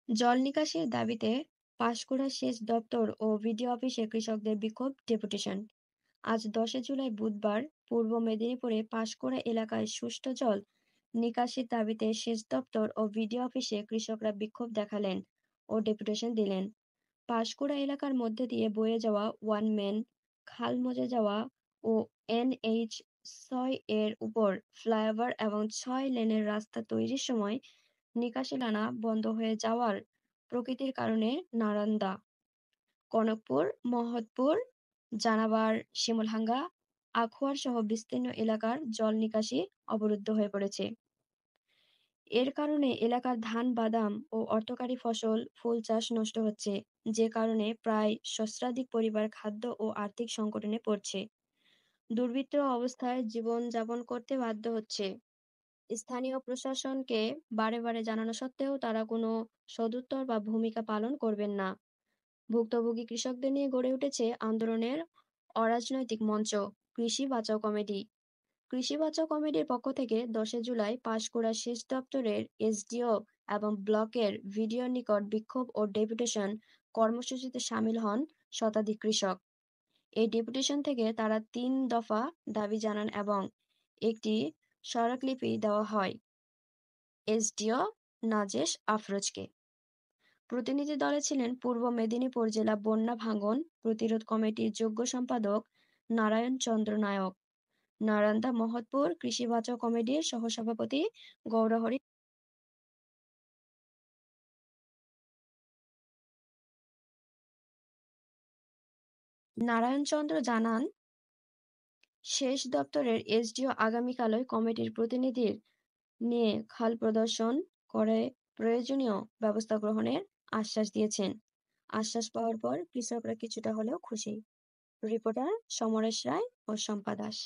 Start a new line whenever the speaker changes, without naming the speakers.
জল নিকাশির দাবিতে পাঁশকুড়া সেচ দপ্তর ও ভিডিও অফিসে কৃষকদের বিক্ষোভ ডেপুটেশন। আজ 10 জুলাই বুধবার পূর্ব মেদিনীপুরে পাঁশকুড়া এলাকায় সুষ্ঠু জল নিকাশির দাবিতে সেচ দপ্তর ও ভিডিও অফিসে কৃষকরা বিক্ষোভ দেখালেন ও ডেপুটেশন দিলেন। পাঁশকুড়া এলাকার মধ্যে দিয়ে বয়ে যাওয়া ওয়ান ম্যান খাল মজে যাওয়া ও NH 6 এর উপর ফ্লাইওভার এবং 6 লেনের রাস্তা তৈরির সময় নিকাশি লাইন বন্ধ হয়ে যাওয়ার প্রকৃতির কারণে নারান্দা, কনকপুর, মহৎপুর, জানাবার, শিমুলহাঙ্গা, আখুয়ার সহ বিস্তীর্ণ এলাকার জল নিকাশি অবরুদ্ধ হয়ে পড়েছে। এর কারণে এলাকার ধান, বাদাম ও অর্থকরী ফসল, ফুল চাষ নষ্ট হচ্ছে, যে কারণে প্রায় সহস্রাধিক পরিবার খাদ্য ও আর্থিক সংকটে পড়ছে। দুর্বৃত্ত অবস্থায় জীবন যাপন করতে বাধ্য হচ্ছে। স্থানীয় প্রশাসনকে বারে বারে জানানো সত্ত্বেও তারা কোনো সদুত্তর বা ভূমিকা পালন করবেন না। ভুক্তভোগী কৃষকদের নিয়ে গড়ে উঠেছে আন্দোলনের অরাজনৈতিক মঞ্চ কৃষি বাঁচাও কমিটি। কৃষি বাঁচাও কমিটির পক্ষ থেকে 10 জুলাই পাঁশকুড়া সেচ দপ্তরের SDO এবং ব্লকের ভিডিওর নিকট বিক্ষোভ ও ডেপুটেশন কর্মসূচিতে সামিল হন শতাধিক কৃষক। এই ডেপুটেশন থেকে তারা 3 দফা দাবি জানান এবং একটি স্মারকলিপি দেওয়া হয় SDO নাজেশ আফরোজকে। প্রতিনিধি দলে ছিলেন পূর্ব মেদিনীপুর জেলা বন্যা ভাঙন প্রতিরোধ কমিটির যোগ্য সম্পাদক নারায়ণ চন্দ্র নায়ক, নারান্দা মহৎপুর কৃষি বাঁচাও কমিটির সহসভাপতি গৌরহরি। নারায়ণ চন্দ্র জানান, সেচ দপ্তরের SDO আগামীকালই কমিটির প্রতিনিধির নিয়ে খাল পরিদর্শন করে প্রয়োজনীয় ব্যবস্থা গ্রহণের আশ্বাস দিয়েছেন। আশ্বাস পাওয়ার পর কৃষকরা কিছুটা হলেও খুশি। রিপোর্টার সমরেশ রায় ও শম্পা দাস।